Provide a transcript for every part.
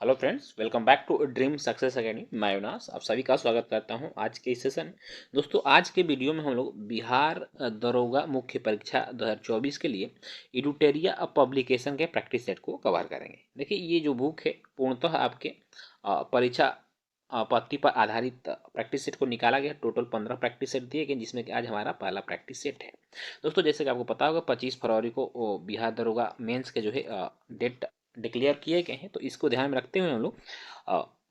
Hello friends, welcome back to dream success academy. मैं अविनाश आप सभी का स्वागत करता हूं आज के इस सेशन में। दोस्तों, आज के वीडियो में हम लोग बिहार दरोगा मुख्य परीक्षा 2024 के लिए एडुटेरिया पब्लिकेशन के प्रैक्टिस सेट को कवर करेंगे। देखिए, ये जो बुक है पूर्णतः आपके परीक्षा पत्ती पर आधारित प्रैक्टिस सेट को निकाला गया। टोटल 15 प्रैक्टिस सेट दिए गए, जिसमें कि आज हमारा पहला प्रैक्टिस सेट है। दोस्तों, जैसे कि आपको पता होगा 25 फरवरी को बिहार दरोगा मेंस के जो है डेट डिक्लेयर किए गए हैं। तो इसको ध्यान में रखते हुए हम लोग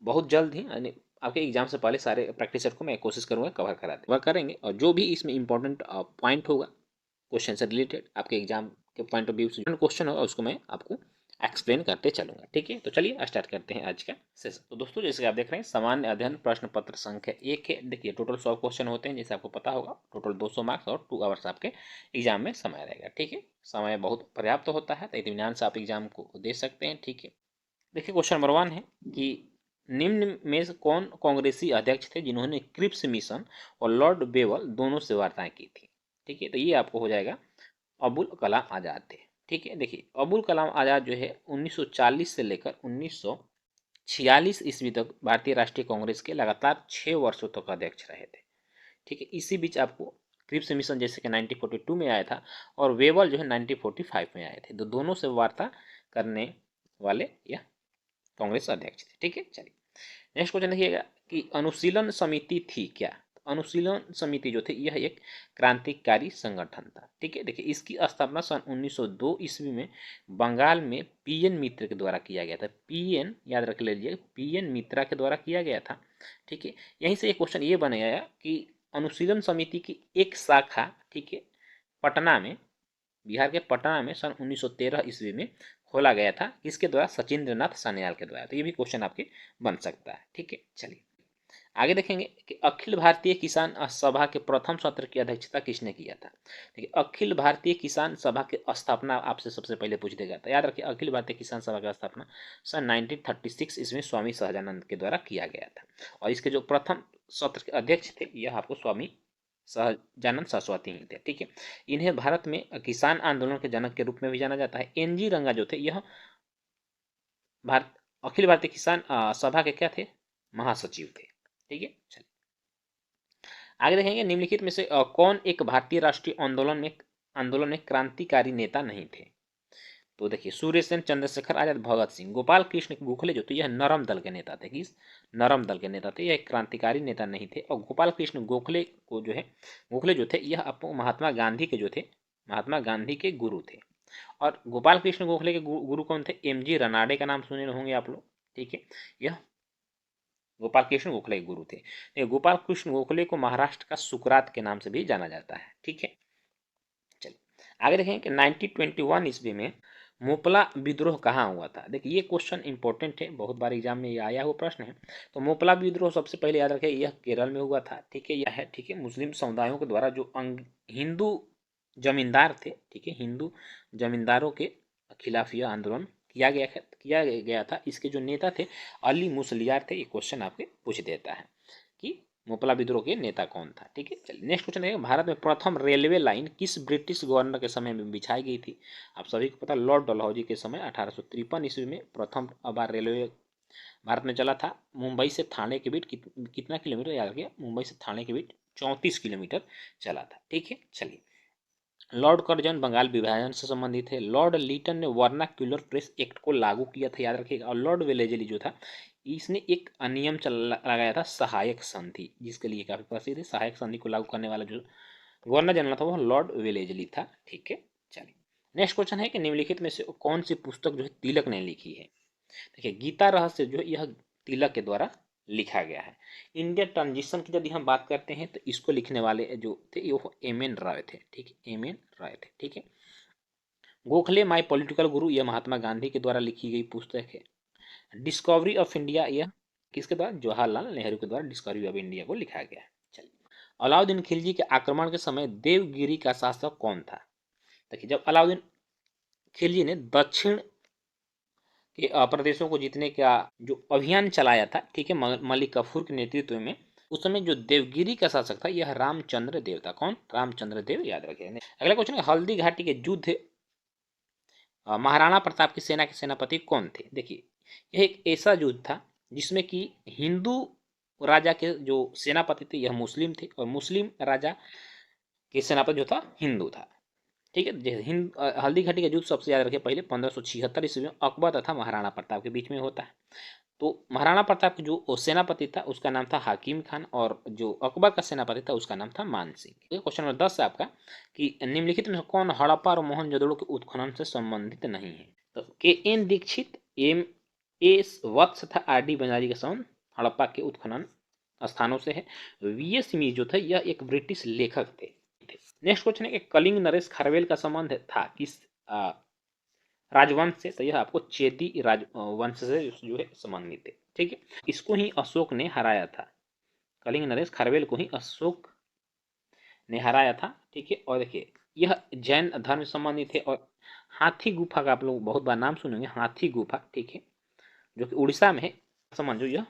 बहुत जल्द ही यानी आपके एग्जाम से पहले सारे प्रैक्टिस सेट को मैं कोशिश करूंगा कवर करेंगे, और जो भी इसमें इंपॉर्टेंट पॉइंट होगा क्वेश्चन से रिलेटेड, आपके एग्जाम के पॉइंट ऑफ व्यू से क्वेश्चन होगा, उसको मैं आपको एक्सप्लेन करते चलूंगा। ठीक है, तो चलिए स्टार्ट करते हैं आज का सेशन। तो दोस्तों, जैसे आप देख रहे हैं, सामान्य अध्ययन प्रश्न पत्र संख्या 1 है। देखिए, टोटल 100 क्वेश्चन होते हैं, जैसे आपको पता होगा। टोटल 200 मार्क्स और 2 आवर्स आपके एग्जाम में समय रहेगा। ठीक है, समय बहुत पर्याप्त होता है, तो इत्मीनान से आप एग्जाम को दे सकते हैं। ठीक है, देखिए क्वेश्चन नंबर 1 है कि निम्न में से कौन कांग्रेसी अध्यक्ष थे जिन्होंने क्रिप्स मिशन और लॉर्ड बेवल दोनों से वार्ताएं की थी। ठीक है, तो ये आपको हो जाएगा अबुल कलाम आज़ाद थे। ठीक है, देखिए अबुल कलाम आज़ाद जो है 1940 से लेकर 1946 ईस्वी तक भारतीय राष्ट्रीय कांग्रेस के लगातार 6 वर्षों तक अध्यक्ष रहे थे। ठीक है, इसी बीच आपको क्रिप्स मिशन जैसे कि 1942 में आया था, और वेवल जो है 1945 में आए थे। तो दोनों से वार्ता करने वाले यह कांग्रेस अध्यक्ष थे। ठीक है, चलिए नेक्स्ट क्वेश्चन देखिएगा कि अनुशीलन समिति थी क्या। अनुशीलन समिति जो थी यह एक क्रांतिकारी संगठन था। ठीक है, देखिए इसकी स्थापना सन 1902 ईस्वी में बंगाल में पीएन मित्र के द्वारा किया गया था। पीएन याद रख लीजिए, पीएन मित्रा के द्वारा किया गया था। ठीक है, यहीं से एक क्वेश्चन ये बन गया कि अनुशीलन समिति की एक शाखा, ठीक है, पटना में, बिहार के पटना में सन 1913 ईस्वी में खोला गया था। किसके द्वारा? सचिंद्र नाथ सान्याल के द्वारा। तो ये भी क्वेश्चन आपके बन सकता है। ठीक है, चलिए आगे देखेंगे कि अखिल भारतीय किसान सभा के प्रथम सत्र की अध्यक्षता किसने किया था। देखिए, अखिल भारतीय किसान सभा की स्थापना आपसे सबसे पहले पूछ दिया जाता है। याद रखिए, अखिल भारतीय किसान सभा की स्थापना सन 1936 इसमें स्वामी सहजानंद के द्वारा किया गया था, और इसके जो प्रथम सत्र के अध्यक्ष थे यह आपको स्वामी सहजानंद सरस्वती ही थे। ठीक है, इन्हें भारत में किसान आंदोलन के जनक के रूप में भी जाना जाता है। एनजी रंगा जो थे यह भारत अखिल भारतीय किसान सभा के क्या थे? महासचिव थे। ठीक है, चलिए आगे देखेंगे निम्नलिखित में से कौन एक भारतीय राष्ट्रीय आंदोलन में क्रांतिकारी नेता नहीं थे। तो देखिए, सूर्य सेन, चंद्रशेखर आजाद, भगत सिंह, गोपाल कृष्ण गोखले जो थे यह नरम दल के नेता थे। किस? नरम दल के नेता थे, यह क्रांतिकारी नेता नहीं थे। और गोपाल कृष्ण गोखले को जो है, गोखले जो थे यह आपको महात्मा गांधी के जो थे, महात्मा गांधी के गुरु थे। और गोपाल कृष्ण गोखले के गुरु कौन थे? एमजी रनाडे का नाम सुने होंगे आप लोग। ठीक है, यह गोपाल कृष्ण गोखले के गुरु थे। गोपाल कृष्ण गोखले को महाराष्ट्र का सुकरात के नाम से भी जाना जाता है। ठीक है, चलिए आगे देखें कि 1921 ईस्वी में मोपला विद्रोह कहाँ हुआ था। देखिए, ये क्वेश्चन इंपॉर्टेंट है, बहुत बार एग्जाम में ये आया हुआ प्रश्न है। तो मोपला विद्रोह सबसे पहले याद रखें, यह केरल में हुआ था। ठीक है, यह है, ठीक है, मुस्लिम समुदायों के द्वारा जो हिंदू जमींदार थे, ठीक है, हिंदू जमींदारों के खिलाफ यह आंदोलन किया गया था। इसके जो नेता थे अली मुसलियार थे। ये क्वेश्चन आपके पूछ देता है कि मोपला विद्रोह के नेता कौन था। ठीक है, चलिए नेक्स्ट क्वेश्चन है, भारत में प्रथम रेलवे लाइन किस ब्रिटिश गवर्नर के समय में बिछाई गई थी। आप सभी को पता, लॉर्ड डलहौजी के समय 1853 ईस्वी में प्रथम बार रेलवे भारत में चला था। मुंबई से थाने के बीच कितना किलोमीटर याद रखिए, मुंबई से थाने के बीच 34 किलोमीटर चला था। ठीक है, चलिए लॉर्ड कर्जन बंगाल विभाजन से संबंधित है। लॉर्ड लीटन ने वर्नाक्यूलर प्रेस एक्ट को लागू किया था, याद रखिएगा। और लॉर्ड वेलेजली जो था, इसने एक अधिनियम लगाया था, सहायक संधि, जिसके लिए काफी प्रसिद्ध है। सहायक संधि को लागू करने वाला जो गवर्नर जनरल था वो लॉर्ड वेलेजली था। ठीक है, चलिए नेक्स्ट क्वेश्चन है कि निम्नलिखित में से कौन सी पुस्तक जो है तिलक ने लिखी है। देखिए, गीता रहस्य जो है यह तिलक के द्वारा लिखा गया है। इंडियन ट्रांजिशन की यदि हम बात करते हैं तो इसको लिखने वाले जो थे वो एम एन रॉय थे। ठीक है, एम एन रॉय थे। ठीक है, गोखले माई पॉलिटिकल गुरु यह महात्मा गांधी के द्वारा लिखी गई पुस्तक है। डिस्कवरी ऑफ इंडिया यह किसके द्वारा? जवाहरलाल नेहरू के द्वारा डिस्कवरी ऑफ इंडिया को लिखा गया है। चलिए, अलाउद्दीन खिलजी के आक्रमण के समय देवगिरी का शासक कौन था। देखिए, जब अलाउद्दीन खिलजी ने दक्षिण के प्रदेशों को जीतने का जो अभियान चलाया था, ठीक है, मलिक कफूर के नेतृत्व में, उस समय जो देवगिरी का शासक था यह रामचंद्र देव था। कौन? रामचंद्र देव, याद रखिए। अगला क्वेश्चन है, हल्दी घाटी के युद्ध महाराणा प्रताप की सेना के सेनापति कौन थे। देखिए, यह एक ऐसा युद्ध था जिसमें कि हिंदू राजा के जो सेनापति थे यह मुस्लिम थे और मुस्लिम राजा के सेनापति जो था हिंदू था। ठीक है, जैसे हल्दी घाटी का युद्ध सबसे याद रखिए पहले 1576 ईस्वी में अकबर तथा महाराणा प्रताप के बीच में होता है। तो महाराणा प्रताप के जो सेनापति था उसका नाम था हाकिम खान और जो अकबर का सेनापति था उसका नाम था मान सिंह। क्वेश्चन नंबर 10 है आपका कि निम्नलिखित में से कौन हड़प्पा और मोहनजोदड़ो के उत्खनन से संबंधित नहीं है। तो के एन दीक्षित, एम एस वत्स तथा आर डी बंजारी का संबंध हड़प्पा के उत्खनन स्थानों से है। वी एस मी जो था यह एक ब्रिटिश लेखक थे। नेक्स्ट क्वेश्चन है कि कलिंग नरेश खारवेल का संबंध था किस राजवंश से। तो यह आपको चेदी राजवंश से जो है संबंधित है। ठीक है, इसको ही अशोक ने हराया था। कलिंग नरेश खारवेल को ही अशोक ने हराया था। ठीक है, और देखिए यह जैन धर्म से संबंधित है और हाथी गुफा का आप लोग बहुत बार नाम सुनेंगे, हाथी गुफा। ठीक है, जो कि उड़ीसा में है। समझो यह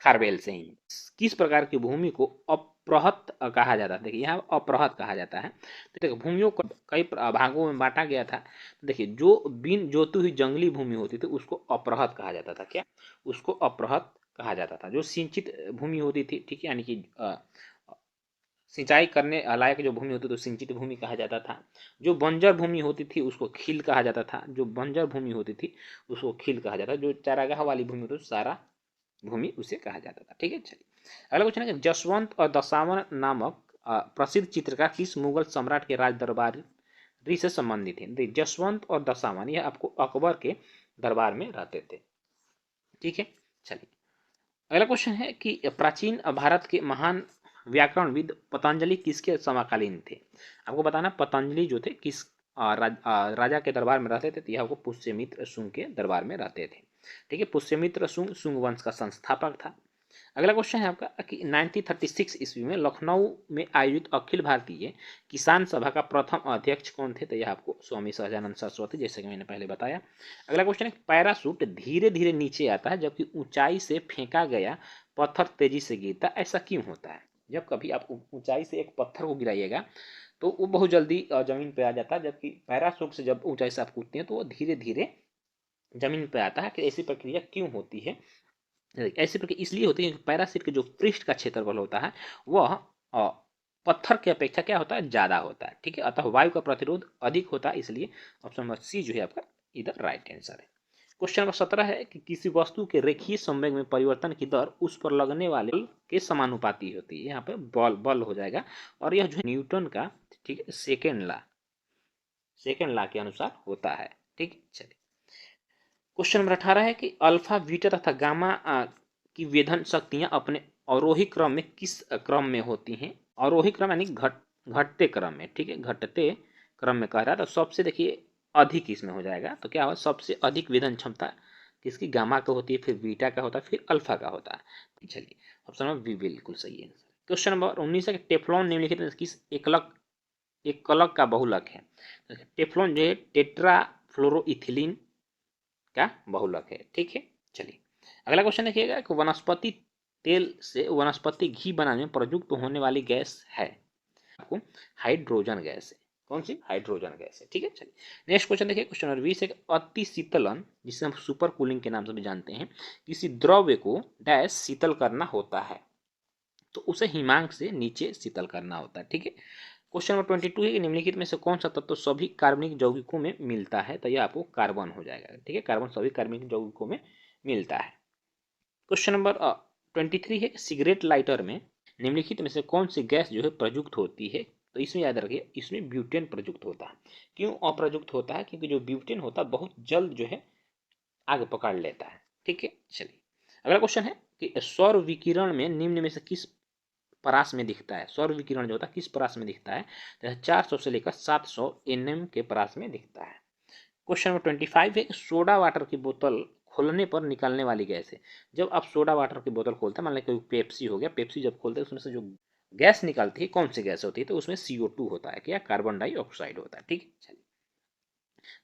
खारवेल से ही। किस प्रकार की भूमि को अपृहत कहा जाता है। देखिए यहाँ अपृहत कहा जाता है। तो देखिए भूमियों को कई भागों में बांटा गया था। तो देखिए जो बिन जोती हुई जंगली भूमि होती थी उसको अपृहत कहा जाता था। क्या उसको अपृहत कहा जाता था। जो सिंचित भूमि होती थी, ठीक है, यानी कि सिंचाई करने लायक जो भूमि होती थी तो सिंचित भूमि कहा जाता था। जो बंजर भूमि होती थी उसको खील कहा जाता था। जो बंजर भूमि होती थी उसको खील कहा जाता था। जो चारागाह वाली भूमि होती सारा भूमि उसे कहा जाता था। ठीक है, चलिए अगला क्वेश्चन है जसवंत और दशावन नामक प्रसिद्ध चित्रकार किस मुगल सम्राट के राज दरबारी से संबंधित है। जसवंत और दशावन यह आपको अकबर के दरबार में रहते थे। ठीक है, चलिए अगला क्वेश्चन है कि प्राचीन भारत के महान व्याकरणविद पतंजलि किसके समकालीन थे। आपको बताना पतंजलि जो थे किस राजा के दरबार में रहते थे। तो यह आपको पुष्यमित्र शुंग के दरबार में रहते थे। ठीक है, पुष्यमित्र शुंग शुंग वंश का संस्थापक था। अगला क्वेश्चन है आपका कि 1936 ईस्वी में लखनऊ में आयोजित अखिल भारतीय किसान सभा का प्रथम अध्यक्ष कौन थे। तो यह आपको स्वामी सहजानंद सरस्वती, जैसे कि मैंने पहले बताया। अगला क्वेश्चन है पैराशूट धीरे धीरे नीचे आता है जबकि ऊंचाई से फेंका गया पत्थर तेजी से गिरता, ऐसा क्यों होता है। जब कभी आप ऊंचाई से एक पत्थर को गिराइएगा तो वो बहुत जल्दी जमीन पे आ जाता है, जबकि पैराशूट से जब ऊंचाई से आप कूदते हैं तो वो धीरे धीरे जमीन पे आता है। कि ऐसी प्रक्रिया क्यों होती है। ऐसी प्रक्रिया इसलिए होती है कि पैराशूट के जो पृष्ठ का क्षेत्रफल होता है वह पत्थर की अपेक्षा क्या होता है, ज्यादा होता है। ठीक है, अतः वायु का प्रतिरोध अधिक होता है, इसलिए ऑप्शन नंबर सी जो है आपका इधर राइट आंसर है। क्वेश्चन नंबर 17 है कि किसी वस्तु के रेखीय संवेग में परिवर्तन की दर उस पर लगने वाले बल के समानुपाती होती है। यहाँ पे बल हो जाएगा और यह जो न्यूटन का, ठीक है, सेकेंड ला के अनुसार होता है। ठीक है, चलिए क्वेश्चन नंबर 18 है कि अल्फा बीटा तथा गामा की वेधन शक्तियां अपने अवरोही क्रम में किस क्रम में होती हैं। अवरोही क्रम यानी घटते क्रम में। ठीक है, घटते क्रम में कह रहा है। तो सबसे देखिए अधिक इसमें हो जाएगा। तो क्या होगा, सबसे अधिक वेधन क्षमता किसकी, गामा का होती है, फिर बीटा का होता है, फिर अल्फा का होता है। चलिए ऑप्शन नंबर बी बिल्कुल सही है। क्वेश्चन नंबर 19 है कि टेफ्लॉन निम्नलिखित में किस एकलक का बहुलक है। टेफ्लॉन जो है टेट्राफ्लोरोइथिलीन का बहुलक है। ठीक है, चलिए अगला क्वेश्चन देखिएगा कि वनस्पति तेल से वनस्पति घी बनाने में प्रयुक्त होने वाली गैस है आपको हाइड्रोजन गैस है। कौन सी, हाइड्रोजन गैस है। ठीक है, चलिए नेक्स्ट क्वेश्चन देखिए क्वेश्चन नंबर 20 है अति शीतलन, जिसे हम सुपर कूलिंग के नाम से भी जानते हैं, किसी द्रव्य को डैश शीतल करना होता है तो उसे हिमांक से नीचे शीतल करना होता है। ठीक है, क्वेश्चन नंबर 22 है कि निम्नलिखित में से कौन सा तत्व सभी कार्बनिक यौगिकों में मिलता है। तो यह आपको कार्बन हो जाएगा। ठीक है, कार्बन सभी कार्बनिक यौगिकों में मिलता है। क्वेश्चन नंबर 23 है कि सिगरेट लाइटर में निम्नलिखित में से कौन सी गैस जो है प्रयुक्त होती है। तो इसमें याद रखिए इसमें ब्यूटेन प्रयुक्त होता है। क्यों अप्रयुक्त होता है, क्योंकि जो ब्यूटेन होता है बहुत जल्द जो है आग पकड़ लेता है। ठीक है, चलिए अगला क्वेश्चन है कि सौर विकिरण में निम्न में से किस परास में दिखता है। सौर विकिरण जो होता है किस परास में दिखता है। तो 400 से लेकर 700 nm के परास में दिखता है। क्वेश्चन नंबर 25 है सोडा वाटर की बोतल खोलने पर निकलने वाली गैस है। जब आप सोडा वाटर की बोतल खोलते हैं, मान लीजिए कोई पेप्सी हो गया, पेप्सी जब खोलते हैं उसमें से जो गैस निकलती है कौन सी गैस होती है। तो उसमें CO2 होता है, क्या कार्बन डाइऑक्साइड होता है। ठीक है, चलिए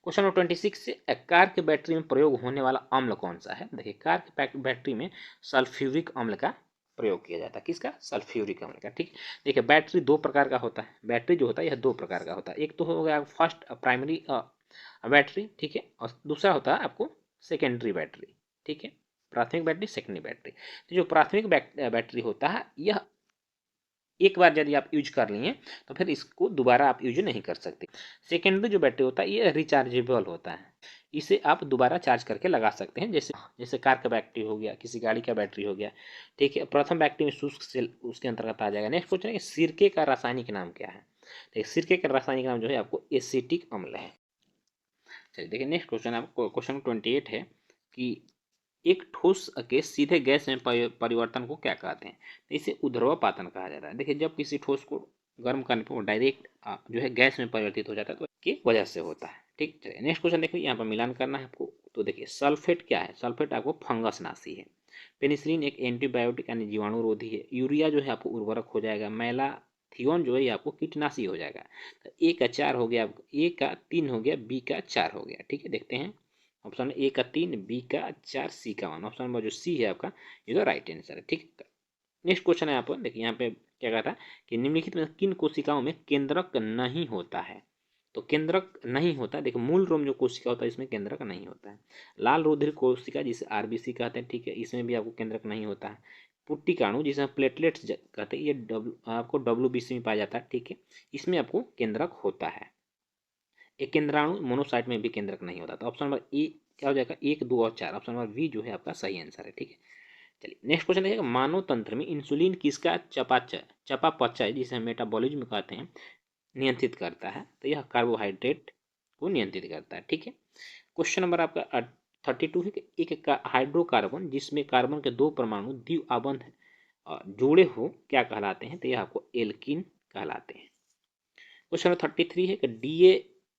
क्वेश्चन नंबर 26 से कार के बैटरी में प्रयोग होने वाला अम्ल कौन सा है। देखिए कार के बैटरी में सल्फ्यूरिक अम्ल का प्रयोग किया जाता है। किसका, सल्फ्यूरिक अम्ल का। ठीक, देखिए बैटरी दो प्रकार का होता है। बैटरी जो होता है यह दो प्रकार का होता है। एक तो हो गया फर्स्ट प्राइमरी बैटरी, ठीक है, और दूसरा होता है आपको सेकेंडरी बैटरी। ठीक है, प्राथमिक बैटरी, सेकेंडरी बैटरी। तो जो प्राथमिक बैटरी होता है यह एक बार यदि आप यूज कर लिए तो फिर इसको दोबारा आप यूज नहीं कर सकते। सेकेंडरी जो बैटरी होता है ये रिचार्जेबल होता है, इसे आप दोबारा चार्ज करके लगा सकते हैं, जैसे जैसे कार का बैटरी हो गया, किसी गाड़ी का बैटरी हो गया, ठीक है। प्रथम बैटरी में शुष्क सेल उसके अंतर्गत आ जाएगा। नेक्स्ट क्वेश्चन है सिरके का रासायनिक नाम क्या है। देखिए सिरके का रासायनिक नाम जो है आपको एसिटिक अम्ल है। चलिए देखिए नेक्स्ट क्वेश्चन आपको क्वेश्चन 28 है कि एक ठोस के सीधे गैस में परिवर्तन को क्या कहते हैं। तो इसे ऊर्ध्वपातन कहा जाता है। देखिए जब किसी ठोस को गर्म करने पर वो डायरेक्ट जो है गैस में परिवर्तित हो जाता है तो की वजह से होता है। ठीक, चलिए नेक्स्ट क्वेश्चन देखिए, यहाँ पर मिलान करना है आपको। तो देखिए सल्फेट क्या है, सल्फेट आपको फंगस नाशी है। पेनिसिलिन एक एंटीबायोटिक यानी जीवाणुरोधी है। यूरिया जो है आपको उर्वरक हो जाएगा। मैलाथियोन जो है ये आपको कीटनाशी हो जाएगा। तो ए का 4 हो गया, ए का 3 हो गया, बी का 4 हो गया। ठीक है, देखते हैं ऑप्शन ए का 3, बी का 4, सी का 1। ऑप्शन नंबर जो सी है आपका ये तो राइट आंसर है। ठीक, नेक्स्ट क्वेश्चन है यहाँ पर देखिए, यहाँ पे क्या कहता है कि निम्नलिखित में किन कोशिकाओं में केंद्रक नहीं होता है। तो केंद्रक नहीं होता है, देखिए मूल रोम जो कोशिका होता है इसमें केंद्रक नहीं होता है। लाल रुधिर कोशिका जिसे आरबीसी कहते हैं, ठीक है, इसमें भी आपको केंद्रक नहीं होता है। पुट्टिकाणु जिसे प्लेटलेट्स कहते हैं, ये आपको डब्ल्यूबीसी में पाया जाता है, ठीक है, इसमें आपको केंद्रक होता है। एक केंद्राणु मोनोसाइट में भी केंद्रक नहीं होता। तो ऑप्शन नंबर ए क्या हो जाएगा, 1, 2 और 4। ऑप्शन नंबर बी जो है आपका सही आंसर है। ठीक है, चलिए नेक्स्ट क्वेश्चन देखिएगा, मानव तंत्र में इंसुलिन किसका चयापचय जिसे हम मेटाबॉलिज्म कहते हैं नियंत्रित करता है। तो यह कार्बोहाइड्रेट को नियंत्रित करता है। ठीक है, क्वेश्चन नंबर आपका 32 है कि एक हाइड्रोकार्बन जिसमें कार्बन के 2 परमाणु द्विआबंध जुड़े हो क्या कहलाते हैं। तो यह आपको एल्कीन कहलाते हैं। क्वेश्चन नंबर 33 है कि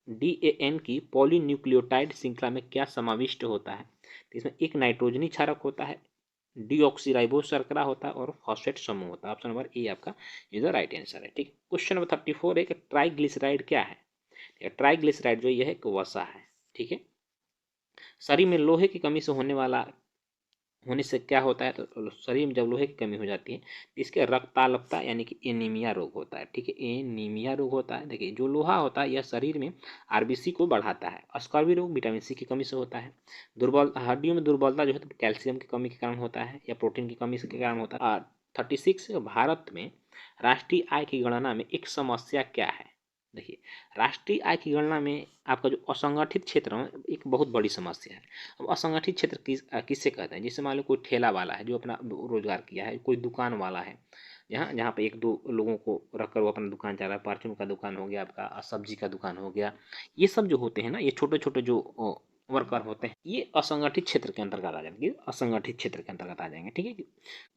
डीएएन की पॉलीन्यूक्लियोटाइड श्रृंखला में क्या समाविष्ट होता है। तो इसमें एक नाइट्रोजनी क्षारक होता है, डीऑक्सीराइबोस शर्करा होता है और फॉस्फेट समूह होता है। ऑप्शन नंबर ए आपका इज द राइट आंसर है। ठीक, क्वेश्चन नंबर 34 है कि ट्राइग्लिसराइड क्या है। ट्राइग्लिसराइड जो यह है एक वसा है। ठीक है, शरीर में लोहे की कमी से होने से क्या होता है, तो शरीर में जब लोहे की कमी हो जाती है तो इसके रक्ताल्पता यानी कि एनीमिया रोग होता है। ठीक है, एनीमिया रोग होता है। देखिए जो लोहा होता है यह शरीर में आरबीसी को बढ़ाता है। स्कर्वी रोग विटामिन सी की कमी से होता है। दुर्बल हड्डियों में दुर्बलता जो है तो कैल्शियम की कमी के कारण होता है या प्रोटीन की कमी के कारण होता है। 36 भारत में राष्ट्रीय आय की गणना में एक समस्या क्या है। देखिए राष्ट्रीय आय की गणना में आपका जो असंगठित क्षेत्र है एक बहुत बड़ी समस्या है। अब असंगठित क्षेत्र किससे कहते हैं, जैसे मान लो कोई ठेला वाला है जो अपना रोजगार किया है, कोई दुकान वाला है जहाँ जहाँ पे 1-2 लोगों को रखकर वो अपना दुकान चला रहा है। परचून का दुकान हो गया आपका, सब्जी का दुकान हो गया, ये सब जो होते हैं ना, ये छोटे छोटे जो वर्कर होते हैं ये असंगठित क्षेत्र के अंतर्गत आ जाएंगे, असंगठित क्षेत्र के अंतर्गत आ जाएंगे। ठीक है,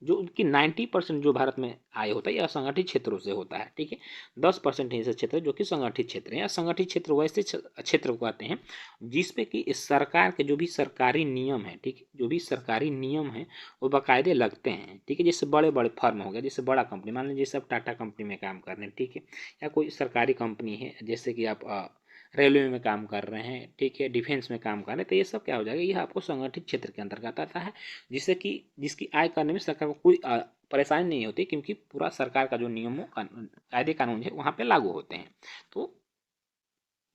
जो उनकी 90% जो भारत में आय होता है ये असंगठित क्षेत्रों से होता है। ठीक है, 10% ऐसे क्षेत्र जो कि संगठित क्षेत्र हैं। असंगठित क्षेत्र वैसे क्षेत्र को आते हैं जिसमें कि सरकार के जो भी सरकारी नियम है, ठीक है, जो भी सरकारी नियम है वो बाकायदे लगते हैं। ठीक है, जैसे बड़े बड़े फर्म हो गया, जैसे बड़ा कंपनी, मान लीजिए आप टाटा कंपनी में काम कर रहे हैं, ठीक है, या कोई सरकारी कंपनी है जैसे कि आप रेलवे में काम कर रहे हैं, ठीक है, डिफेंस में काम कर रहे हैं, तो ये सब क्या हो जाएगा, यह आपको संगठित क्षेत्र के अंतर्गत आता है, जिससे कि जिसकी आय करने में सरकार को कोई परेशानी नहीं होती, क्योंकि पूरा सरकार का जो नियमों कायदे कानून है वहाँ पे लागू होते हैं। तो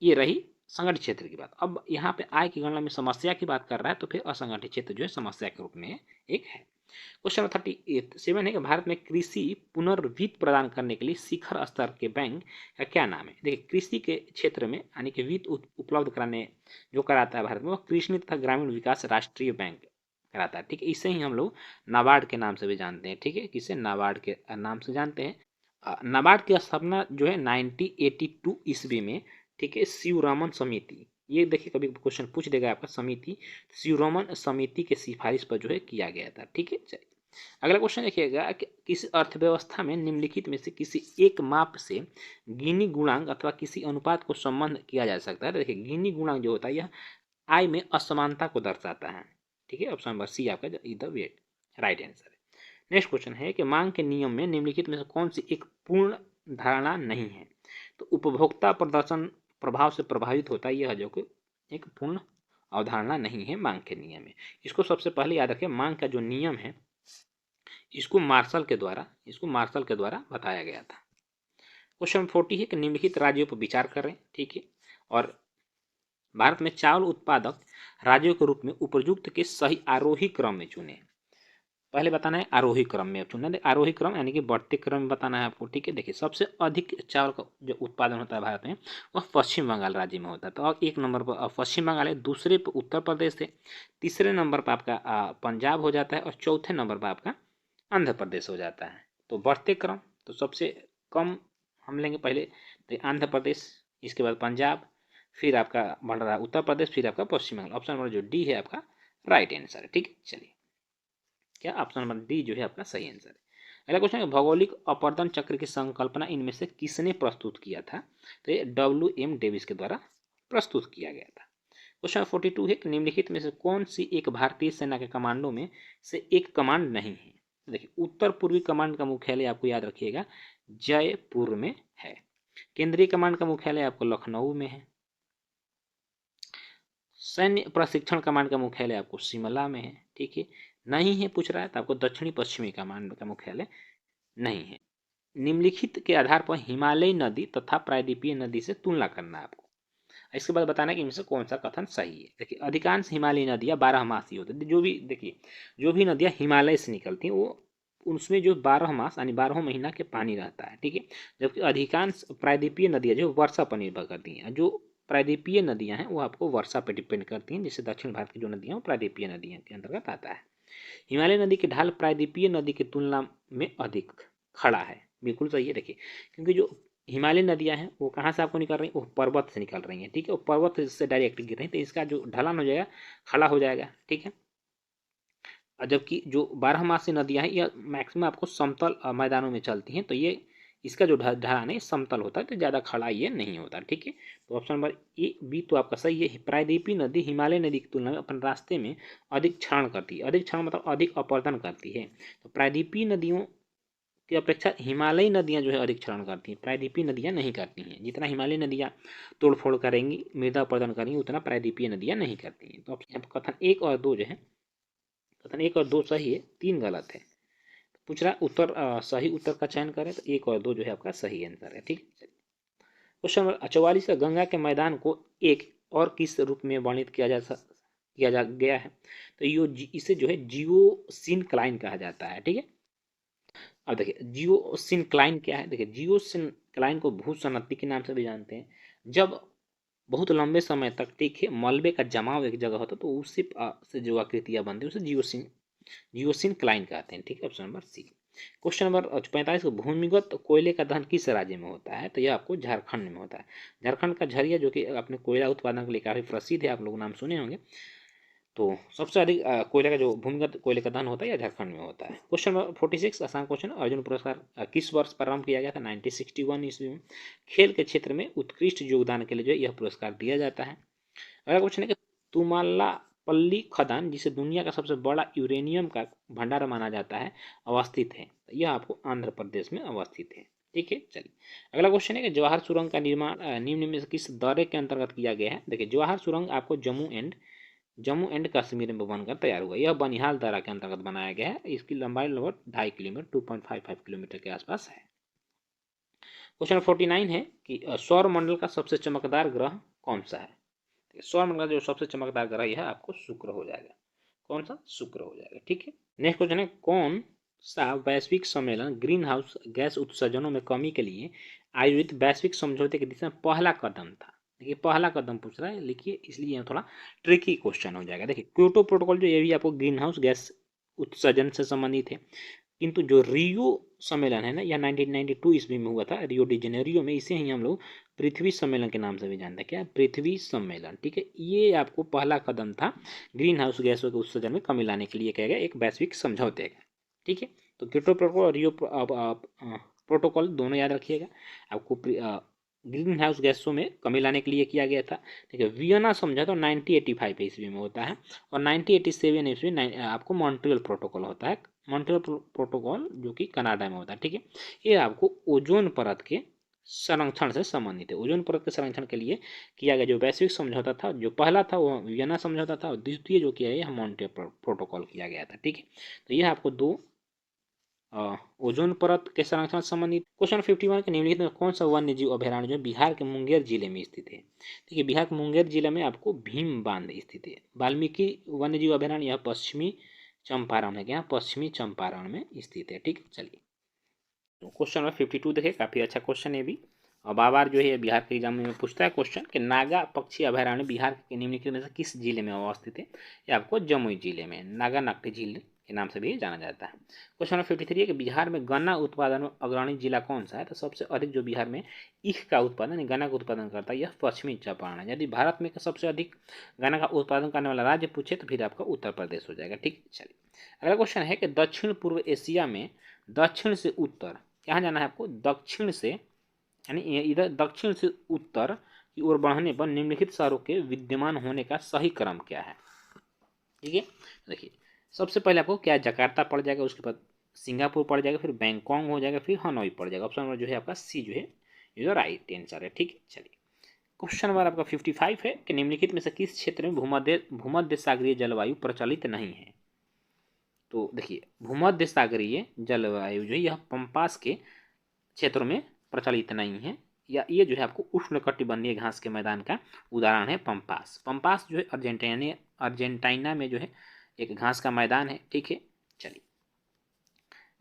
ये रही संगठित क्षेत्र की बात। अब यहाँ पे आय की गणना में समस्या की बात कर रहा है तो फिर असंगठित क्षेत्र जो है समस्या के रूप में एक है। क्वेश्चन नंबर 37 है कि भारत में कृषि पुनर्वित्त प्रदान करने के लिए शिखर स्तर के बैंक का क्या नाम है। देखिए कृषि के क्षेत्र में यानी कि वित्त उपलब्ध कराने जो कराता है भारत में, वह कृषि तथा ग्रामीण विकास राष्ट्रीय बैंक कराता है। ठीक है, इसे ही हम लोग नाबार्ड के नाम से भी जानते हैं। ठीक है, किसे नाबार्ड के नाम से जानते हैं। नाबार्ड की स्थापना जो है 1982 ईस्वी में, ठीक है, शिवरामन समिति, ये देखिए कभी क्वेश्चन पूछ देगा आपका, समिति शिवरामन समिति के सिफारिश पर जो है किया गया था। ठीक है, चलिए अगला क्वेश्चन देखिएगा कि किसी अर्थव्यवस्था में निम्नलिखित में से किसी एक माप से गिनी गुणांक अथवा किसी अनुपात को संबंध किया जा सकता है। देखिए गिनी गुणांक जो होता है यह आय में असमानता को दर्शाता है। ठीक है, ऑप्शन नंबर सी आपका इधर वेट राइट आंसर है। नेक्स्ट क्वेश्चन है कि मांग के नियम में निम्नलिखित में से कौन सी एक पूर्ण धारणा नहीं है। तो उपभोक्ता प्रदर्शन प्रभाव से प्रभावित होता है, यह जो कि एक पूर्ण अवधारणा नहीं है मांग के नियम में। इसको सबसे पहले याद रखें, मांग का जो नियम है इसको मार्शल के द्वारा बताया गया था। क्वेश्चन 40 है कि निम्नलिखित राज्यों पर विचार करें। ठीक है, और भारत में चावल उत्पादक राज्यों के रूप में उपयुक्त के सही आरोही क्रम में चुने। पहले बताना है आरोही क्रम में चुनना है। आरोही क्रम यानी कि बढ़ते क्रम में बताना है आपको, ठीक है। देखिए सबसे अधिक चावल का जो उत्पादन होता है भारत में वह पश्चिम बंगाल राज्य में होता है। तो अब एक नंबर पर पश्चिम बंगाल है, दूसरे पर उत्तर प्रदेश है, तीसरे नंबर पर आपका पंजाब हो जाता है और चौथे नंबर पर आपका आंध्र प्रदेश हो जाता है। तो बढ़ते क्रम तो सबसे कम हम लेंगे पहले तो आंध्र प्रदेश, इसके बाद पंजाब, फिर आपका बढ़ रहा है उत्तर प्रदेश, फिर आपका पश्चिम बंगाल। ऑप्शन नंबर जो डी है आपका राइट आंसर है, ठीक है। चलिए क्या ऑप्शन नंबर डी जो है आपका सही आंसर है। अगला क्वेश्चन है भौगोलिक अपवर्तन चक्र की संकल्पना इनमें से किसने प्रस्तुत किया था? तो ये WM डेविस के द्वारा प्रस्तुत किया गया था। क्वेश्चन 42 है कि निम्नलिखित में से कौन सी एक भारतीय सेना के कमांडो में से एक कमांड नहीं है? देखिए उत्तर पूर्वी कमांड का मुख्यालय आपको याद रखिएगा जयपुर में है। केंद्रीय कमांड का मुख्यालय आपको लखनऊ में है। सैन्य प्रशिक्षण कमांड का मुख्यालय आपको शिमला में है, ठीक है। नहीं है पूछ रहा है तो आपको दक्षिणी पश्चिमी कमांड का मुख्यालय नहीं है। निम्नलिखित के आधार पर हिमालयी नदी तथा प्रायद्वीपीय नदी से तुलना करना है आपको। इसके बाद बताना है कि इनमें से कौन सा कथन सही है। देखिए अधिकांश हिमालयी नदियां 12 मासी होती है। जो भी देखिए जो भी नदियां हिमालय से निकलती हैं वो उसमें जो 12 मास यानी 12 महीना के पानी रहता है, ठीक है। जबकि अधिकांश प्रायद्वीपीय नदियां जो वर्षा पर निर्भर करती हैं, जो प्रायद्वीपीय नदियां हैं वो आपको वर्षा पर डिपेंड करती हैं। जैसे दक्षिण भारत की जो नदियां वो प्रायद्वीपीय नदियां के अंतर्गत आता है। हिमालय नदी की ढाल प्रायद्वीपीय नदी की तुलना में अधिक खड़ा है, बिल्कुल सही है। देखिए क्योंकि जो हिमालय नदियां हैं वो कहाँ से आपको निकल रही हैं, वो पर्वत से निकल रही हैं, ठीक है। वो पर्वत से डायरेक्ट गिर रही हैं तो इसका जो ढलान हो जाएगा खड़ा हो जाएगा, ठीक है। और जबकि जो 12 मासी नदियां हैं यह मैक्सिमम आपको समतल मैदानों में चलती हैं, तो ये इसका जो ढलान है समतल होता है तो ज़्यादा खड़ा ये नहीं होता, ठीक है। तो ऑप्शन नंबर ए बी तो आपका सही है। प्रायद्वीपीय नदी हिमालय नदी की तुलना में अपने रास्ते में अधिक क्षरण करती है। अधिक क्षरण मतलब अधिक अपवर्तन करती है। तो प्रायद्वीपीय नदियों की अपेक्षा हिमालयी नदियां जो है अधिक क्षरण करती हैं, प्रायद्वीपीय नदियां नहीं करती हैं। जितना हिमालयी नदियां तोड़फोड़ करेंगी, मृदा अपवर्तन करेंगी, उतना प्रायद्वीपीय नदियां नहीं करती हैं। तो अब कथन 1 और 2 जो है, कथन 1 और 2 सही है, 3 गलत है। पूछ रहा उत्तर सही उत्तर का चयन करें तो 1 और 2 जो है आपका सही आंसर है, ठीक है। क्वेश्चन नंबर 44 गंगा के मैदान को एक और किस रूप में वर्णित किया जा गया है? तो इसे जो है जियोसिनक्लाइन कहा जाता है, ठीक है। अब देखिए जियोसिनक्लाइन क्या है? देखिए जियोसिनक्लाइन को भूसनत्ती के नाम से भी जानते हैं। जब बहुत लंबे समय तक, ठीक है, मलबे का जमाव एक जगह होता है तो उसी से जो आकृतियां बनती है उसे जियोसिनक्लाइन कहते हैं, ठीक है। Option number C. Question number 45 भूमिगत कोयले का दहन किस राज्य में होता है? तो यह आपको झारखंड में होता है। झारखंड का झरिया जो कि अपने कोयला उत्पादन के लिए काफी प्रसिद्ध है, आप लोग नाम सुने होंगे। तो सबसे अधिक कोयले का जो भूमिगत कोयले का दहन होता है या झारखंड में होता है। क्वेश्चन नंबर 46 आसान क्वेश्चन। अर्जुन पुरस्कार किस वर्ष प्रारंभ किया गया था? 1961 ईस्वी में। खेल के क्षेत्र में उत्कृष्ट योगदान के लिए जो यह पुरस्कार दिया जाता है। अगला क्वेश्चन है कि तुमालापल्ली खदान जिसे दुनिया का सबसे बड़ा यूरेनियम का भंडार माना जाता है अवस्थित है? यह आपको आंध्र प्रदेश में अवस्थित है, ठीक है। चलिए अगला क्वेश्चन है कि जवाहर सुरंग का निर्माण निम्न में से किस दौरे के अंतर्गत किया गया है? देखिए जवाहर सुरंग आपको जम्मू एंड कश्मीर में बनकर तैयार हुआ। यह बनिहाल दर्रा के अंतर्गत बनाया गया है। इसकी लंबाई लगभग 2.5 किलोमीटर 2.55 किलोमीटर के आसपास है। क्वेश्चन 49 है कि सौर मंडल का सबसे चमकदार ग्रह कौन सा है? सौर मंडल का जो सबसे चमकदार ग्रह है आपको शुक्र हो जाएगा। कौन सा? शुक्र हो जाएगा, ठीक है। नेक्स्ट क्वेश्चन है कौन सा वैश्विक सम्मेलन ग्रीन हाउस गैस उत्सर्जनों में कमी के लिए आयोजित वैश्विक समझौते की दिशा में पहला कदम था? देखिए पहला कदम पूछ रहा है, लिखिए, इसलिए यहाँ थोड़ा ट्रिकी क्वेश्चन हो जाएगा। देखिए क्योटो प्रोटोकॉल जो ये भी आपको ग्रीन हाउस गैस उत्सर्जन से संबंधित है, किंतु जो रियो सम्मेलन है ना यह 1992 ईस्वी में हुआ था रियो डी जेनेरियो में। इसे ही हम लोग पृथ्वी सम्मेलन के नाम से भी जानते हैं। क्या? पृथ्वी सम्मेलन, ठीक है। ये आपको पहला कदम था ग्रीन हाउस गैसों के उत्सर्जन में कमी लाने के लिए किया गया एक वैश्विक समझौते का, ठीक है। तो क्योटो प्रोटोकॉल और रियो प्रोटोकॉल दोनों याद रखिएगा। आपको ग्रीन हाउस गैसों में कमी लाने के लिए किया गया था, ठीक है। वियना समझौता 1985 ईस्वी में होता है और 1987 ईस्वी आपको मॉन्ट्रियल प्रोटोकॉल होता है। मॉन्ट्रियल प्रोटोकॉल जो कि कनाडा में होता है, ठीक है। ये आपको ओजोन परत के संरक्षण से संबंधित है। ओजोन परत के संरक्षण के लिए किया गया जो वैश्विक समझौता था, जो पहला था वो वियना समझौता था और द्वितीय जो किया गया मॉन्ट्रियल प्रोटोकॉल किया गया था, ठीक है। तो यह आपको दो ओजोन परत के संरक्षण से संबंधित। क्वेश्चन 51 के निम्नलिखित में कौन सा वन्य जीव अभयारण्य जो बिहार के मुंगेर जिले में स्थित है? देखिए बिहार के मुंगेर जिले में आपको भीम बांध स्थित है। वाल्मीकि वन्य जीव अभयारण्य यह पश्चिमी चंपारण है, क्या पश्चिमी चंपारण में स्थित है। ठीक, चलिए क्वेश्चन नंबर 52 देखिए, काफी अच्छा क्वेश्चन है भी, और बार जो है बिहार के एग्जाम में पूछता है क्वेश्चन कि नागा पक्षी अभयारण्य बिहार के निम्नलिखित में से किस जिले में अवस्थित है? ये आपको जमुई जिले में नागा नाकटी झील के नाम से भी जाना जाता है। क्वेश्चन नंबर 53 है कि बिहार में गन्ना उत्पादन में अग्रणी जिला कौन सा है? तो सबसे अधिक जो बिहार में ईख का उत्पादन, गन्ना का उत्पादन करता है, यह पश्चिमी चंपारण है। यदि भारत में सबसे अधिक गन्ना का उत्पादन करने वाला राज्य पूछे तो फिर आपका उत्तर प्रदेश हो जाएगा। ठीक, चलिए अगला क्वेश्चन है कि दक्षिण पूर्व एशिया में दक्षिण से उत्तर कहाँ जाना है आपको? दक्षिण से, यानी इधर दक्षिण से उत्तर की ओर बढ़ने पर निम्नलिखित शहरों के विद्यमान होने का सही क्रम क्या है? ठीक है, देखिए सबसे पहले आपको क्या जकार्ता पड़ जाएगा, उसके बाद सिंगापुर पड़ जाएगा, फिर बैंकॉक हो जाएगा, फिर हनोई पड़ जाएगा। ऑप्शन नंबर जो है आपका सी जो है ये जो राइट आंसर है। ठीक है, चलिए क्वेश्चन नंबर आपका 55 है कि निम्नलिखित में से किस क्षेत्र में भूमध्य सागरीय जलवायु प्रचलित नहीं है? तो देखिए भूमध्य सागरीय जलवायु जो है यह पंपास के क्षेत्रों में प्रचलित नहीं है, या ये जो है आपको उष्णकटिबंधीय घास के मैदान का उदाहरण है पंपास। पंपास जो है अर्जेंटीना में जो है एक घास का मैदान है। ठीक है, चलिए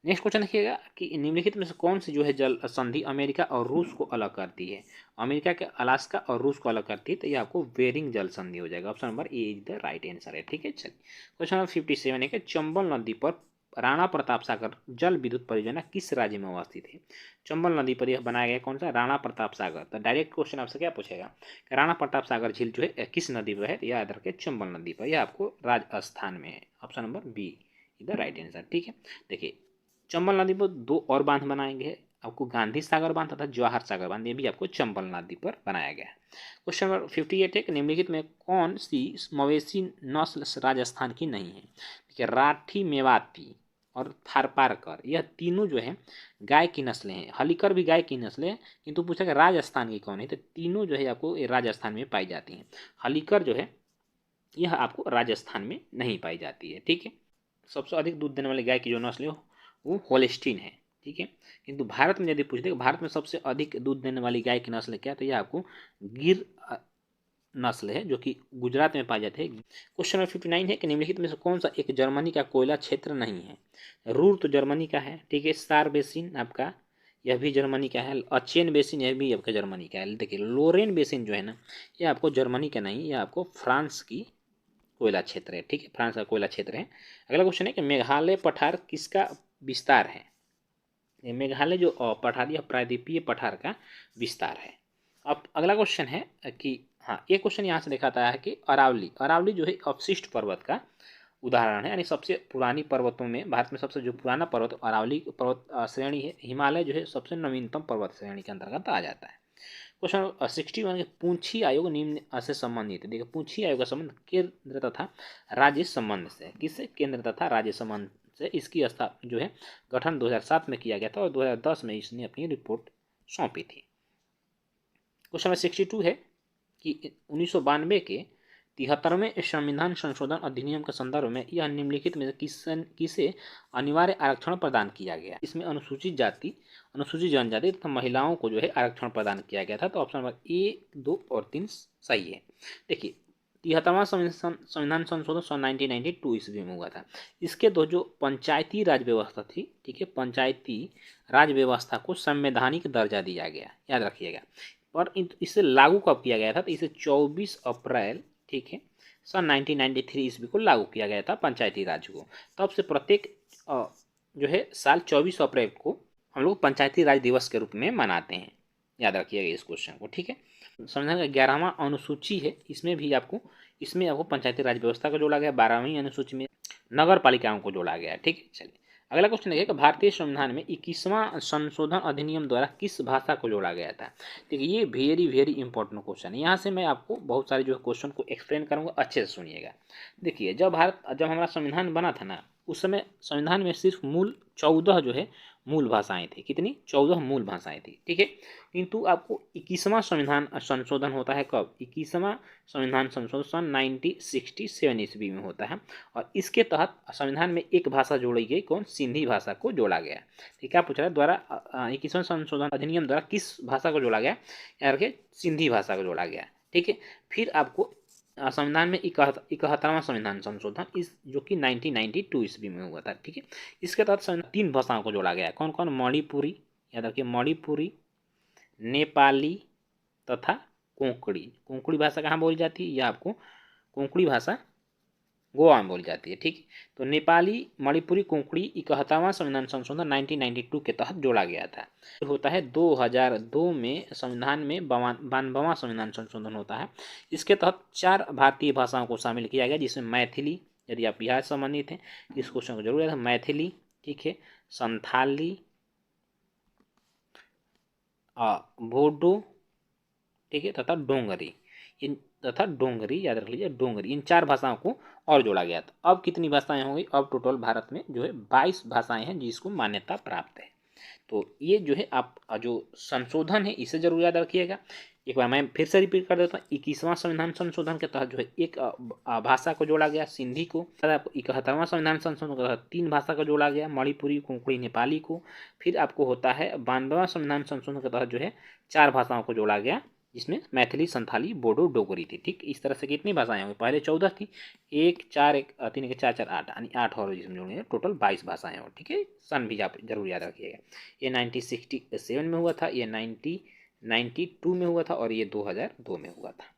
नेक्स्ट क्वेश्चन देखिएगा कि निम्नलिखित में से कौन सी जो है जल संधि अमेरिका और रूस को अलग करती है? अमेरिका के अलास्का और रूस को अलग करती है, तो ये आपको बेरिंग जल संधि हो जाएगा। Option number A is the right answer है। ठीक है, चलिए क्वेश्चन नंबर 57 है कि चंबल नदी पर राणा प्रताप सागर जल विद्युत परियोजना किस राज्य में अवस्थित है? चंबल नदी पर यह बनाया गया कौन सा? राणा प्रताप सागर। तो डायरेक्ट क्वेश्चन आपसे क्या पूछेगा कि राणा प्रताप सागर झील जो है किस नदी पर है? याद रखें चंबल नदी पर, यह आपको राजस्थान में है। Option number B is the right answer. ठीक है, देखिए चंबल नदी पर दो और बांध बनाए गए आपको, गांधी सागर बांध तथा जवाहर सागर बांध, ये भी आपको चंबल नदी पर बनाया गया है। क्वेश्चन नंबर 58 है कि निम्नलिखित में कौन सी मवेशी नस्ल राजस्थान की नहीं है? देखिए राठी, मेवाती और थारपारकर, यह तीनों जो है गाय की नस्लें हैं। हलीकर भी गाय की नस्ल है, किंतु पूछा कि राजस्थान की कौन है? तो तीनों जो है आपको राजस्थान में पाई जाती हैं। हलीकर जो है यह आपको राजस्थान में नहीं पाई जाती है। ठीक है, सबसे अधिक दूध देने वाली गाय की जो नस्ल है वो होल्स्टीन है। ठीक है, किंतु भारत में यदि पूछते भारत में सबसे अधिक दूध देने वाली गाय की नस्ल क्या है, तो यह आपको गिर नस्ल है जो कि गुजरात में पाई जाती है। क्वेश्चन नंबर 59 है कि निम्नलिखित में से कौन सा एक जर्मनी का कोयला क्षेत्र नहीं है? रूर तो जर्मनी का है। ठीक है, सार बेसिन आपका यह भी जर्मनी का है। अचेन बेसिन यह भी आपका जर्मनी का है। देखिए लोरेन बेसिन जो है ना, यह आपको जर्मनी का नहीं, यह आपको फ्रांस की कोयला क्षेत्र है। ठीक है, फ्रांस का कोयला क्षेत्र है। अगला क्वेश्चन है कि मेघालय पठार किसका विस्तार है? मेघालय जो पठारी प्रायद्वीपीय पठार का विस्तार है। अब अगला क्वेश्चन है कि हाँ, ये क्वेश्चन यहाँ से दिखाता है कि अरावली जो है अवशिष्ट पर्वत का उदाहरण है, यानी सबसे पुरानी पर्वतों में भारत में सबसे जो पुराना पर्वत अरावली पर्वत श्रेणी है। हिमालय जो है सबसे नवीनतम पर्वत श्रेणी के अंतर्गत आ जाता है। क्वेश्चन 61 पूंछी आयोग निम्न से संबंधित है। देखिए पूंछी आयोग का संबंध केंद्र तथा राज्य संबंध से, किससे? केंद्र तथा राज्य संबंध से। इसकी स्थापना जो है गठन 2007 में किया गया था और 2010 में इसने अपनी रिपोर्ट सौंपी थी। क्वेश्चन 62 है कि 1992 के 73वें संविधान संशोधन अधिनियम के संदर्भ में यह निम्नलिखित में किसे अनिवार्य आरक्षण प्रदान किया गया? इसमें अनुसूचित जाति, अनुसूचित जनजाति तथा महिलाओं को जो है आरक्षण प्रदान किया गया था। तो ऑप्शन नंबर ए, 2 और 3 सही है। देखिए 73वां संविधान संशोधन सन 1992 ईस्वी में हुआ था। इसके दो जो पंचायती राज व्यवस्था थी, ठीक है, पंचायती राज व्यवस्था को संवैधानिक दर्जा दिया गया, याद रखिएगा। और इसे लागू कब किया गया था? तो इसे 24 अप्रैल, ठीक है, सन 1993 ईस्वी को लागू किया गया था पंचायती राज को। तब से प्रत्येक जो है साल 24 अप्रैल को हम लोग पंचायती राज दिवस के रूप में मनाते हैं, याद रखिएगा इस क्वेश्चन को। ठीक है, संविधान का 11वां अनुसूची है, इसमें आपको पंचायती राज व्यवस्था को जोड़ा गया। 12वीं अनुसूची में नगर पालिकाओं को जोड़ा गया। ठीक है, चलिए अगला क्वेश्चन देखिए कि भारतीय संविधान में 21वां संशोधन अधिनियम द्वारा किस भाषा को जोड़ा गया था? देखिए ये वेरी इंपॉर्टेंट क्वेश्चन है। यहाँ से मैं आपको बहुत सारे जो क्वेश्चन को एक्सप्लेन करूँगा, अच्छे से सुनिएगा। देखिए जब हमारा संविधान बना था ना, उस समय संविधान में सिर्फ मूल 14 जो है मूल भाषाएं थी। कितनी? 14 मूल भाषाएं थी। ठीक है, किंतु आपको 21वां संविधान संशोधन होता है कब? 21वां संविधान संशोधन 1967 ईस्वी में होता है और इसके तहत संविधान में एक भाषा जोड़ी गई, कौन? सिंधी भाषा को जोड़ा गया। ठीक, क्या पूछ रहा है? द्वारा 21वां संशोधन अधिनियम द्वारा किस भाषा को जोड़ा गया? याद रखिए, सिंधी भाषा को जोड़ा गया। ठीक है, फिर आपको संविधान में 71वां संविधान संशोधन इस जो कि 1992 ईस्वी में हुआ था। ठीक है, इसके तहत 3 भाषाओं को जोड़ा गया। कौन कौन? मणिपुरी, याद रखिए, मणिपुरी, नेपाली तथा कोंकणी। कोंकणी भाषा कहाँ बोली जाती है? यह आपको कोंकणी भाषा गोवा में बोली जाती है। ठीक, तो नेपाली, मणिपुरी, कोंकणी 71वां संविधान संशोधन 1992 के तहत जोड़ा गया था। होता है 2002 में संविधान में 92वां संविधान संशोधन होता है। इसके तहत 4 भारतीय भाषाओं को शामिल किया गया, जिसमें मैथिली, यदि आप बिहार से संबंधित हैं इस क्वेश्चन को जरूर याद है, मैथिली, ठीक है, संथाली, बोडो, ठीक है, तथा डोंगरी। याद रख लीजिए, डोंगरी। इन 4 भाषाओं को और जोड़ा गया था। अब कितनी भाषाएं होंगी? अब टोटल भारत में जो है 22 भाषाएं हैं जिसको मान्यता प्राप्त है। तो ये जो है आप जो संशोधन है इसे जरूर याद रखिएगा। एक बार मैं फिर से रिपीट कर देता हूँ। 21वां संविधान संशोधन के तहत जो है एक भाषा को जोड़ा गया, सिंधी को। 71वां संविधान संशोधन के तहत 3 भाषा को जोड़ा गया, मणिपुरी, कोंकणी, नेपाली को। फिर आपको होता है 92वां संविधान संशोधन के तहत जो है 4 भाषाओं को जोड़ा गया, जिसमें मैथिली, संथाली, बोडो, डोगरी थी। ठीक, इस तरह से कितनी भाषाएं होंगी? पहले 14 थी, 1 4 1 3 1 4 4 8 यानी 8 और जिसमें जोड़ेंगे टोटल 22 भाषाएं हो। ठीक है, सन भी आप जरूर याद रखिएगा। ये 1967 में हुआ था, ये 1992 में हुआ था और ये 2002 में हुआ था।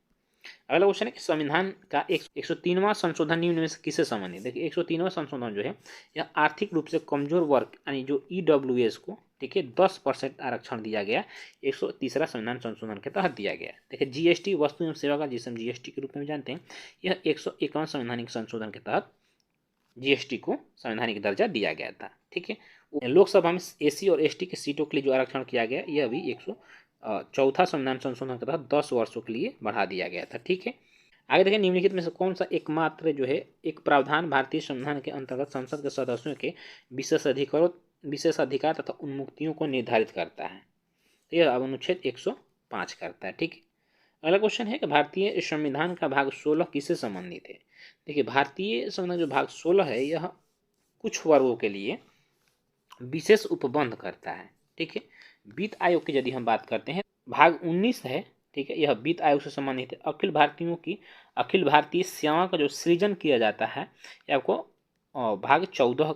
अगला क्वेश्चन है कि संविधान का 103वां संशोधन निम्न में से किससे संबंधित? देखिए, 103वां संशोधन जो है यह आर्थिक रूप से कमजोर वर्ग यानी जो EWS को, ठीक है, 10% आरक्षण दिया गया। 130वां संविधान संशोधन के तहत दिया गया। देखिए, GST वस्तु एवं सेवा का, जिसे हम GST के रूप में जानते हैं, यह 101वां संवैधानिक संशोधन के तहत GST को संवैधानिक दर्जा दिया गया था। ठीक है, लोकसभा में SC और ST की सीटों के लिए जो आरक्षण किया गया, यह भी 104वां संविधान संशोधन के तहत 10 वर्षों के लिए बढ़ा दिया गया था। ठीक है, आगे देखें, निम्नलिखित में से कौन सा एकमात्र जो है एक प्रावधान भारतीय संविधान के अंतर्गत संसद के सदस्यों के विशेषाधिकार तथा उन्मुक्तियों को निर्धारित करता है? तो यह अनुच्छेद 105 करता है। ठीक है, अगला क्वेश्चन है कि भारतीय संविधान का भाग 16 किससे संबंधित है? देखिए, भारतीय संविधान जो भाग 16 है यह कुछ वर्गों के लिए विशेष उपबंध करता है। ठीक है, वित्त आयोग की यदि हम बात करते हैं, भाग 19 है। ठीक है, यह वित्त आयोग से संबंधित है। अखिल भारतीय सेवा का जो सृजन किया जाता है यह आपको भाग 14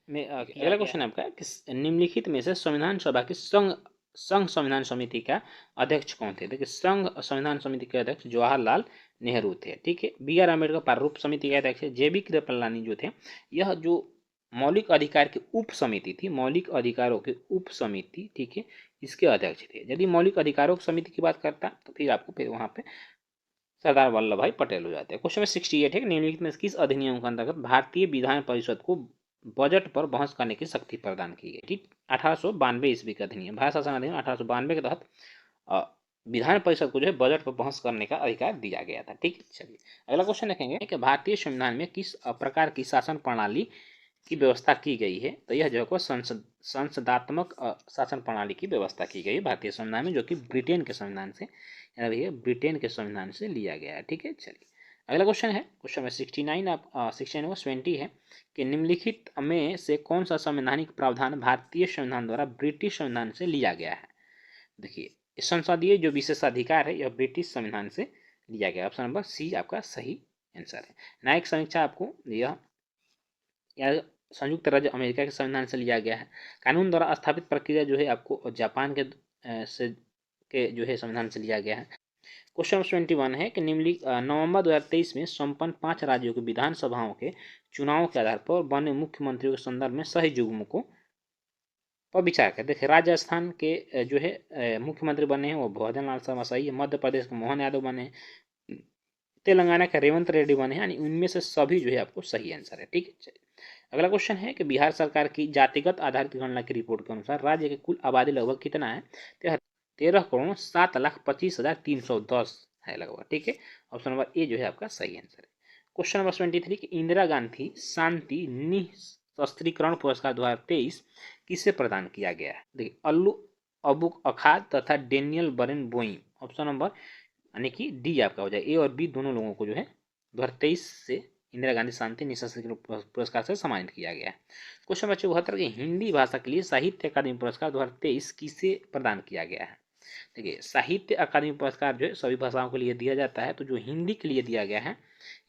में। अगला क्वेश्चन आपका कि निम्नलिखित में से संविधान सभा की संघ संविधान समिति का अध्यक्ष कौन थे? देखिए, संघ संविधान समिति के अध्यक्ष जवाहरलाल नेहरू थे। ठीक है, BR अम्बेडकर प्रारूप समिति के अध्यक्ष JB कृपलानी जो थे, यह जो मौलिक अधिकार की उप समिति थी, मौलिक अधिकारों की उप समिति, ठीक है, इसके अध्यक्ष थे। यदि मौलिक अधिकारों की समिति की बात करता तो फिर आपको फिर वहां पे सरदार वल्लभ भाई पटेल हो जाते हैं। क्वेश्चन 68 है, निम्नलिखित में किस अधिनियम के अंतर्गत भारतीय विधान परिषद को बजट पर बहस करने की शक्ति प्रदान की गई? ठीक, 1892 ईस्वी का अधिनियम, भारत शासन अधिनियम 1892 के तहत विधान परिषद को जो है बजट पर बहस करने का अधिकार दिया गया था। ठीक, चलिए अगला क्वेश्चन देखेंगे कि भारतीय संविधान में किस प्रकार की शासन प्रणाली की व्यवस्था की गई है? तो यह जो है संसदात्मक शासन प्रणाली की व्यवस्था की गई भारतीय संविधान में, जो कि ब्रिटेन के संविधान से लिया गया है। ठीक है, चलिए अगला क्वेश्चन है, क्वेश्चन में 69 है कि निम्नलिखित में से कौन सा संवैधानिक प्रावधान भारतीय संविधान द्वारा ब्रिटिश संविधान से लिया गया है? देखिए, संसदीय जो विशेषाधिकार है यह ब्रिटिश संविधान से लिया गया। ऑप्शन नंबर C आपका सही आंसर है। न्यायिक समीक्षा आपको यह संयुक्त राज्य अमेरिका के संविधान से लिया गया है। कानून द्वारा स्थापित प्रक्रिया जो है आपको जापान के जो है संविधान से लिया गया है। क्वेश्चन 21 है कि निम्नलिखित नवंबर 2023 में संपन्न 5 राज्यों की विधानसभाओं के चुनाव के आधार पर बने मुख्यमंत्रियों के संदर्भ में सही युग्मकों पर विचार करें। देखिए, राजस्थान के जो है मुख्यमंत्री बने हैं वो भजन लाल शर्मा सही है। मध्य प्रदेश के मोहन यादव बने हैं। तेलंगाना के रेवंत रेड्डी बने हैं, यानी उनमें से सभी जो है आपको सही आंसर है। ठीक है, चलिए अगला क्वेश्चन है कि बिहार सरकार की जातिगत आधारित गणना की रिपोर्ट के अनुसार राज्य की कुल आबादी लगभग कितना है? 13,07,25,310 है लगभग। ठीक है, ऑप्शन नंबर A जो है आपका सही आंसर है। क्वेश्चन नंबर 23 कि इंदिरा गांधी शांति सशस्त्रीकरण पुरस्कार 2023 किसे प्रदान किया गया है? देखिए, अल्लू अबू अखाद तथा Daniel Bahrain Boeing, option number यानी कि डी आपका हो जाए। ए और बी दोनों लोगों को जो है 2023 से इंदिरा गांधी शांति निशस्त्रीकरण पुरस्कार से सम्मानित किया गया है। क्वेश्चन नंबर 74 के हिंदी भाषा के लिए साहित्य अकादमी पुरस्कार 2023 किसे प्रदान किया गया है? देखिए, साहित्य अकादमी पुरस्कार जो है सभी भाषाओं के लिए दिया जाता है, तो जो हिंदी के लिए दिया गया है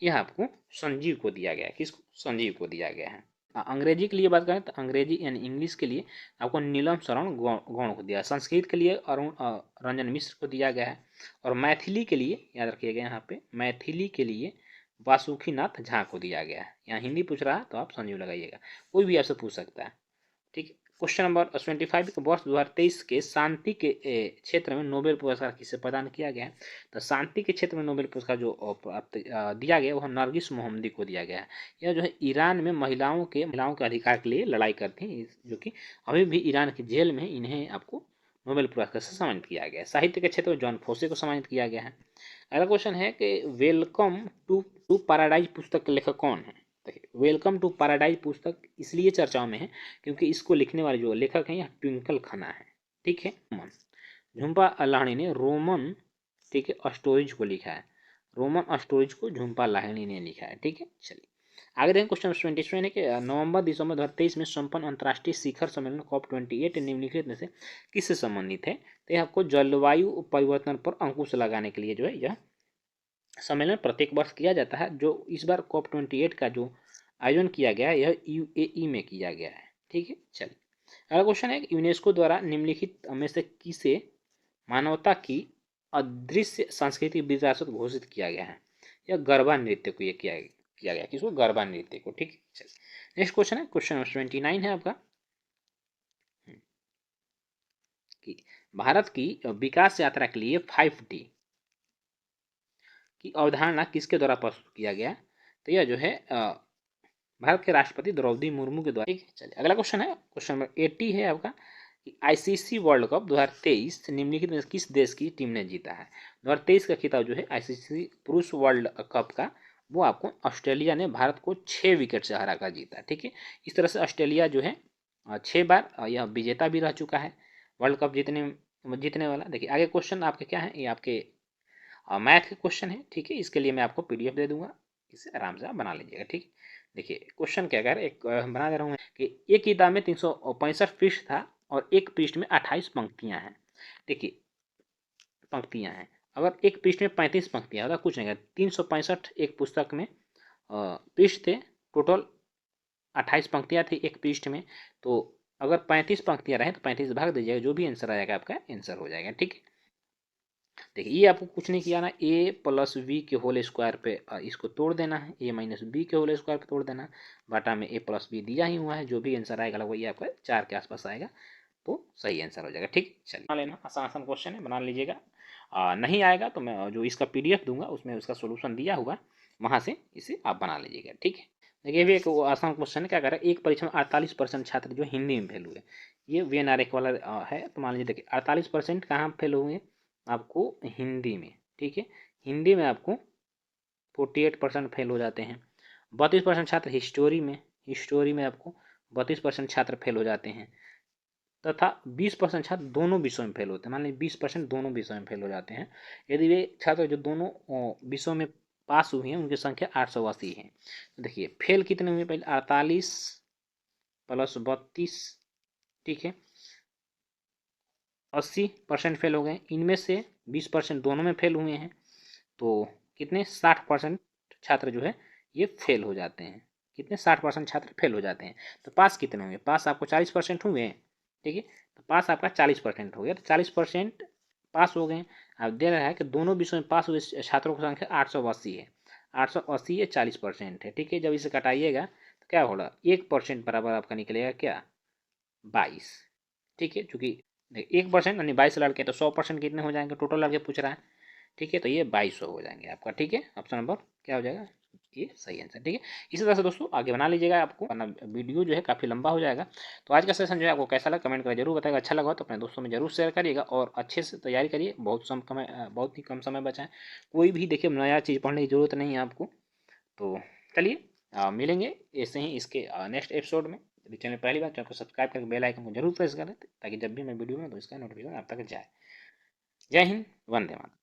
यह आपको संजीव को दिया गया है। किसको? संजीव को दिया गया है। अंग्रेजी के लिए बात करें तो अंग्रेजी यानी इंग्लिश के लिए आपको नीलम शरण गौड़ को दिया। संस्कृत के लिए अरुण रंजन मिश्र को दिया गया है। और मैथिली के लिए याद रखिएगा, यहाँ पे मैथिली के लिए वासुकीनाथ झा को दिया गया है। यहाँ हिंदी पूछ रहा है तो आप संजीव लगाइएगा, कोई भी आपसे पूछ सकता है। ठीक है, क्वेश्चन नंबर 25 वर्ष 2023 के शांति के क्षेत्र में नोबेल पुरस्कार किसे प्रदान किया गया है? तो शांति के क्षेत्र में नोबेल पुरस्कार जो दिया गया वह नरगिस मोहम्मदी को दिया गया है। यह जो है ईरान में महिलाओं के अधिकार के लिए लड़ाई करती हैं, जो कि अभी भी ईरान की जेल में, इन्हें आपको नोबेल पुरस्कार से सम्मानित किया गया है। साहित्य के क्षेत्र में जॉन फोसे को सम्मानित किया गया है। अगला क्वेश्चन है कि वेलकम टू पैराडाइज पुस्तक के लेखक कौन है? वेलकम टू पैराडाइज पुस्तक इसलिए चर्चाओं में है क्योंकि इसको लिखने वाले जो लेखक हैं यह ट्विंकल खन्ना है। ठीक है, झुम्पा लाहिड़ी ने रोमन, ठीक है, अस्टोरिज को लिखा है। रोमन अस्टोरिज को झुम्पा लाहिड़ी ने लिखा है। ठीक है, चलिए आगे देखें। क्वेश्चन 27 है कि नवंबर दिसंबर 2023 में संपन्न अंतर्राष्ट्रीय शिखर सम्मेलन COP28 निम्नलिखित में से किससे संबंधित है? तो यह आपको जलवायु परिवर्तन पर अंकुश लगाने के लिए जो है यह सम्मेलन प्रत्येक वर्ष किया जाता है। जो इस बार COP28 का जो आयोजन किया गया है यह UAE में किया गया है। ठीक है, चलिए अगला क्वेश्चन है यूनेस्को द्वारा निम्नलिखित में से किसे मानवता की अदृश्य सांस्कृतिक विरासत घोषित किया गया है? यह गरबा नृत्य को ये किया गया। किसको? गरबा नृत्य को। ठीक है, चलिए नेक्स्ट क्वेश्चन है, क्वेश्चन नंबर 29 है आपका कि भारत की विकास यात्रा के लिए 5T की अवधारणा किसके द्वारा प्रस्तुत किया गया? तो यह जो है भारत के राष्ट्रपति द्रौपदी मुर्मू के द्वारा। ठीक है, चलिए अगला क्वेश्चन है, क्वेश्चन नंबर 80 है आपका कि ICC वर्ल्ड कप 2023 निम्नलिखित में किस देश की टीम ने जीता है? 2023 का खिताब जो है ICC पुरुष वर्ल्ड कप का वो आपको ऑस्ट्रेलिया ने भारत को 6 विकेट से हरा कर जीता। ठीक है, इस तरह से ऑस्ट्रेलिया जो है 6 बार यह विजेता भी रह चुका है वर्ल्ड कप जीतने वाला। देखिए आगे क्वेश्चन आपके क्या है, ये आपके मैथ के क्वेश्चन है। ठीक है, इसके लिए मैं आपको PDF दे दूंगा, इसे आराम से आप बना लीजिएगा। ठीक है, देखिए क्वेश्चन क्या कह रहा है, एक बना दे रहा हूँ कि एक किताब में 365 पृष्ठ था और एक पृष्ठ में 28 पंक्तियां हैं। देखिए पंक्तियां हैं, अगर एक पृष्ठ में 35 पंक्तियां होगा कुछ नहीं, 365 एक पुस्तक में पृष्ठ थे, टोटल 28 पंक्तियां थी एक पृष्ठ में, तो अगर 35 पंक्तियां रहें तो 35 भाग दीजिएगा, जो भी आंसर आएगा आपका आंसर हो जाएगा। ठीक है, देखिए ये आपको कुछ नहीं किया ना, a+b के होल स्क्वायर पे इसको तोड़ देना है, a-b के होल स्क्वायर पे तोड़ देना, बाटा में a+b दिया ही हुआ है, जो भी आंसर आएगा वही आपका 4 के आसपास आएगा, तो सही आंसर हो जाएगा। ठीक, चलिए बना लेना, आसान आसान क्वेश्चन है, बना लीजिएगा। नहीं आएगा तो मैं जो इसका PDF दूंगा उसमें उसका सोल्यूशन दिया हुआ, वहाँ से इसे आप बना लीजिएगा। ठीक है, देखिए भी एक आसान क्वेश्चन है, क्या कर रहा है, एक परीक्षा में 48% छात्र जो हिंदी में फेल हुए, ये VNRF वाला है। तो मान लीजिए देखिए 48% कहाँ फेल हुए आपको? हिंदी में। ठीक है, हिंदी में आपको 48% फेल हो जाते हैं। 32% छात्र हिस्टोरी में आपको 32% छात्र फेल हो जाते हैं, तथा 20% छात्र दोनों विषयों में फेल होते हैं। मान लीजिए 20% दोनों विषयों में फेल हो जाते हैं। यदि वे छात्र जो दोनों विषयों में पास हुए हैं उनकी संख्या 880 है। तो देखिए फेल कितने हुए पहले, 48 + 32, ठीक है, 80% फेल हो गए। इनमें से 20% दोनों में फेल हुए हैं, तो कितने? 60% छात्र जो है ये फेल हो जाते हैं। कितने? 60% छात्र फेल हो जाते हैं। तो पास कितने होंगे? पास आपको 40% हुए हैं। ठीक है, तो पास आपका 40% हो गया, तो 40% पास हो गए। अब दे रहा है कि दोनों विषयों में पास हुए छात्रों की संख्या 880 है। 880 है, 40% है। ठीक है, जब इसे कटाइएगा तो क्या होगा? 1% बराबर आपका निकलेगा क्या? 22। ठीक है, चूंकि 1% यानी 22 लड़के, तो 100% कितने हो जाएंगे? टोटल लड़के पूछ रहा है। ठीक है, तो ये 2200 हो जाएंगे आपका। ठीक है, ऑप्शन नंबर क्या हो जाएगा? ये सही आंसर। ठीक है, इसी तरह से दोस्तों आगे बना लीजिएगा, आपको वरना वीडियो जो है काफ़ी लंबा हो जाएगा। तो आज का सेशन जो है आपको कैसा लगा कमेंट कर जरूर बताएगा। अच्छा लगा तो अपने दोस्तों में जरूर शेयर करिएगा और अच्छे से तैयारी करिए। बहुत ही कम समय बचा है। कोई भी देखिए नया चीज़ पढ़ने की जरूरत नहीं है आपको। तो चलिए मिलेंगे ऐसे ही इसके नेक्स्ट एपिसोड में। यदि चैनल पहली बार, चैनल को सब्सक्राइब करके बेल आइकन को जरूर प्रेस करें ताकि जब भी मैं वीडियो में तो इसका नोटिफिकेशन आप तक जाए। जय हिंद, वंदे मातरम।